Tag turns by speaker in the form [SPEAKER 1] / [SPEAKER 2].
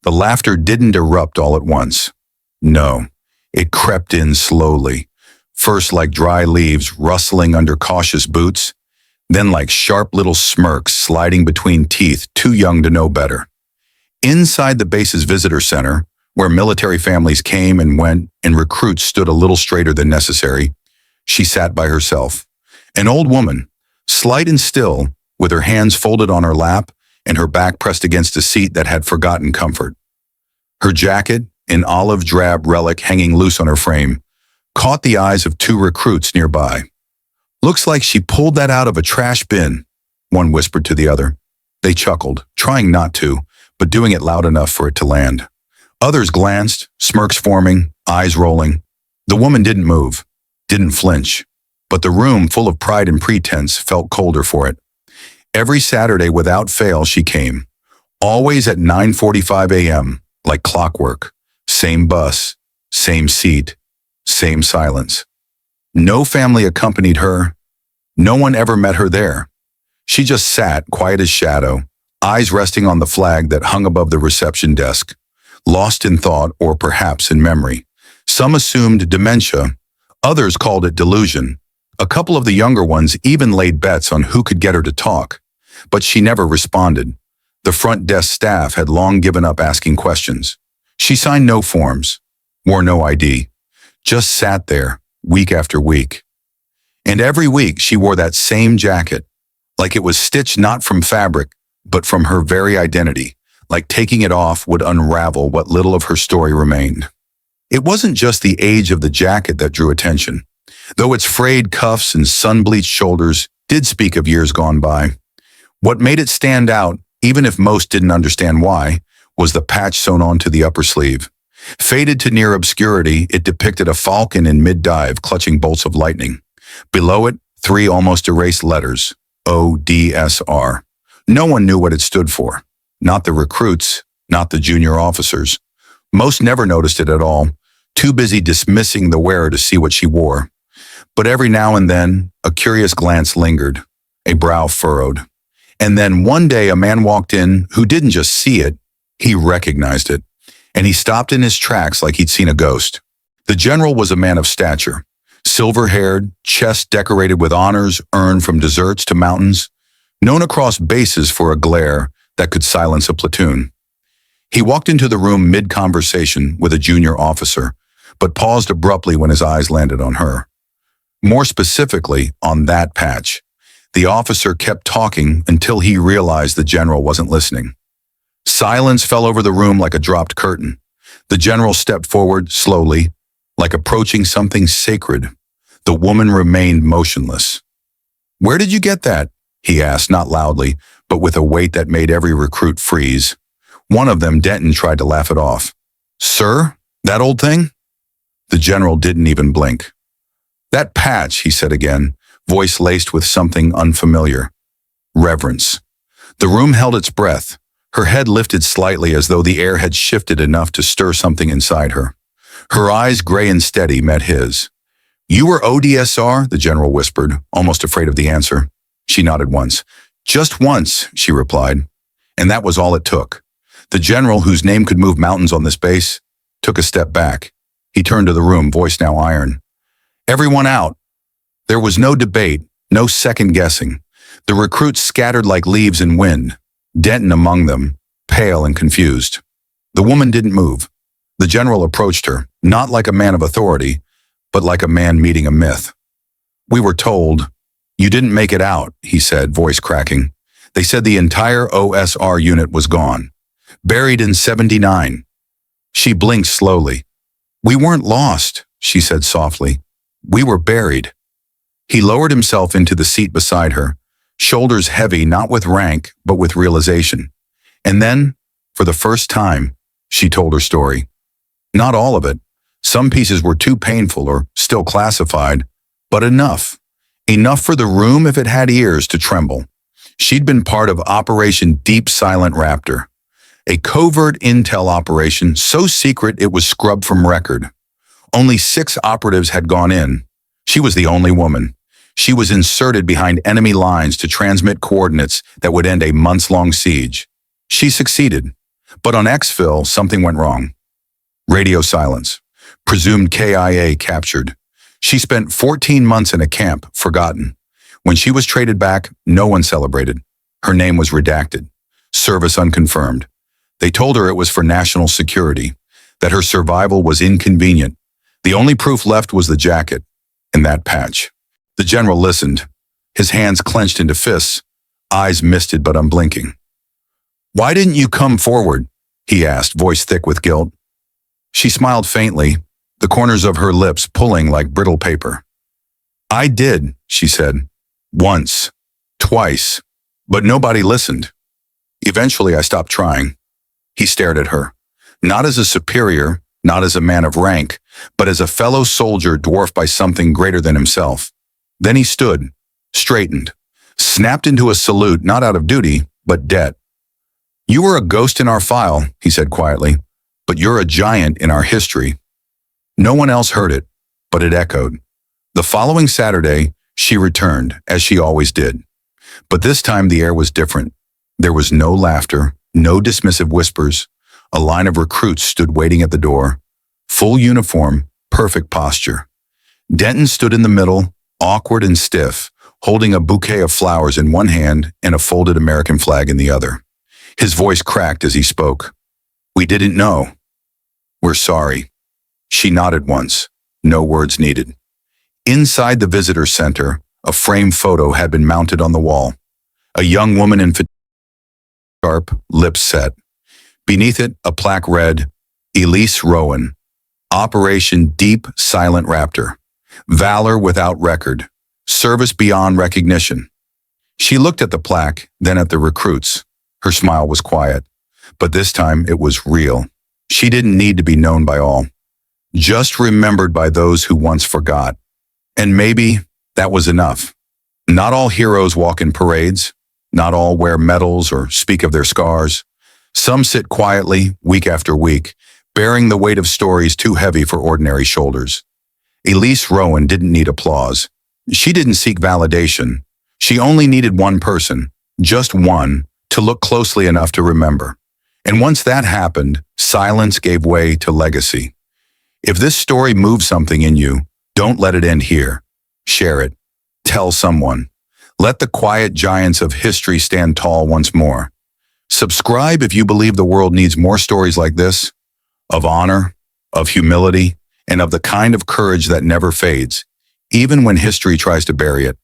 [SPEAKER 1] The laughter didn't erupt all at once. No, it crept in slowly, first like dry leaves rustling under cautious boots, then like sharp little smirks sliding between teeth too young to know better. Inside the base's visitor center, where military families came and went and recruits stood a little straighter than necessary, she sat by herself. An old woman, slight and still, with her hands folded on her lap and her back pressed against a seat that had forgotten comfort. Her jacket, an olive drab relic hanging loose on her frame, caught the eyes of two recruits nearby. "Looks like she pulled that out of a trash bin," one whispered to the other. They chuckled, trying not to, but doing it loud enough for it to land. Others glanced, smirks forming, eyes rolling. The woman didn't move, didn't flinch, but the room full of pride and pretense felt colder for it. Every Saturday without fail she came, always at 9:45 a.m., like clockwork. Same bus, same seat, same silence. No family accompanied her. No one ever met her there. She just sat, quiet as shadow, eyes resting on the flag that hung above the reception desk, lost in thought or perhaps in memory. Some assumed dementia, others called it delusion. A couple of the younger ones even laid bets on who could get her to talk. But she never responded. The front desk staff had long given up asking questions. She signed no forms, wore no ID, just sat there, week after week. And every week she wore that same jacket, like it was stitched not from fabric, but from her very identity, like taking it off would unravel what little of her story remained. It wasn't just the age of the jacket that drew attention, though its frayed cuffs and sun-bleached shoulders did speak of years gone by. What made it stand out, even if most didn't understand why, was the patch sewn onto the upper sleeve. Faded to near obscurity, it depicted a falcon in mid-dive clutching bolts of lightning. Below it, 3 almost erased letters, ODSR. No one knew what it stood for. Not the recruits, not the junior officers. Most never noticed it at all, too busy dismissing the wearer to see what she wore. But every now and then, a curious glance lingered, a brow furrowed. And then one day a man walked in who didn't just see it, he recognized it. And he stopped in his tracks like he'd seen a ghost. The general was a man of stature, silver-haired, chest decorated with honors earned from deserts to mountains, known across bases for a glare that could silence a platoon. He walked into the room mid-conversation with a junior officer, but paused abruptly when his eyes landed on her. More specifically, on that patch. The officer kept talking until he realized the general wasn't listening. Silence fell over the room like a dropped curtain. The general stepped forward slowly, like approaching something sacred. The woman remained motionless. "Where did you get that?" he asked, not loudly, but with a weight that made every recruit freeze. One of them, Denton, tried to laugh it off. "Sir, that old thing?" The general didn't even blink. "That patch," he said again, voice laced with something unfamiliar. Reverence. The room held its breath. Her head lifted slightly as though the air had shifted enough to stir something inside her. Her eyes, gray and steady, met his. "You were ODSR?" the general whispered, almost afraid of the answer. She nodded once. "Just once," she replied. And that was all it took. The general, whose name could move mountains on this base, took a step back. He turned to the room, voice now iron. "Everyone out." There was no debate, no second guessing. The recruits scattered like leaves in wind, Denton among them, pale and confused. The woman didn't move. The general approached her, not like a man of authority, but like a man meeting a myth. "We were told." "You didn't make it out," he said, voice cracking. "They said the entire OSR unit was gone. Buried in 79. She blinked slowly. "We weren't lost," she said softly. "We were buried." He lowered himself into the seat beside her, shoulders heavy not with rank, but with realization. And then, for the first time, she told her story. Not all of it. Some pieces were too painful or still classified, but enough. Enough for the room, if it had ears, to tremble. She'd been part of Operation Deep Silent Raptor, a covert intel operation so secret it was scrubbed from record. Only 6 operatives had gone in. She was the only woman. She was inserted behind enemy lines to transmit coordinates that would end a months-long siege. She succeeded. But on exfil, something went wrong. Radio silence. Presumed KIA captured. She spent 14 months in a camp, forgotten. When she was traded back, no one celebrated. Her name was redacted. Service unconfirmed. They told her it was for national security, that her survival was inconvenient. The only proof left was the jacket, and that patch. The general listened, his hands clenched into fists, eyes misted but unblinking. "Why didn't you come forward?" he asked, voice thick with guilt. She smiled faintly, the corners of her lips pulling like brittle paper. "I did," she said. "Once. Twice. But nobody listened. Eventually I stopped trying." He stared at her, not as a superior, not as a man of rank, but as a fellow soldier dwarfed by something greater than himself. Then he stood, straightened, snapped into a salute not out of duty, but debt. "You were a ghost in our file," he said quietly, "but you're a giant in our history." No one else heard it, but it echoed. The following Saturday, she returned, as she always did. But this time the air was different. There was no laughter, no dismissive whispers. A line of recruits stood waiting at the door. Full uniform, perfect posture. Denton stood in the middle, awkward and stiff, holding a bouquet of flowers in one hand and a folded American flag in the other. His voice cracked as he spoke. "We didn't know. We're sorry." She nodded once, no words needed. Inside the visitor center, a framed photo had been mounted on the wall. A young woman in sharp, lips set. Beneath it, a plaque read, "Elise Rowan, Operation Deep Silent Raptor, Valor Without Record, Service Beyond Recognition." She looked at the plaque, then at the recruits. Her smile was quiet, but this time it was real. She didn't need to be known by all, just remembered by those who once forgot. And maybe that was enough. Not all heroes walk in parades. Not all wear medals or speak of their scars. Some sit quietly, week after week, bearing the weight of stories too heavy for ordinary shoulders. Elise Rowan didn't need applause. She didn't seek validation. She only needed one person, just one, to look closely enough to remember. And once that happened, silence gave way to legacy. If this story moves something in you, don't let it end here. Share it. Tell someone. Let the quiet giants of history stand tall once more. Subscribe if you believe the world needs more stories like this, of honor, of humility, and of the kind of courage that never fades, even when history tries to bury it.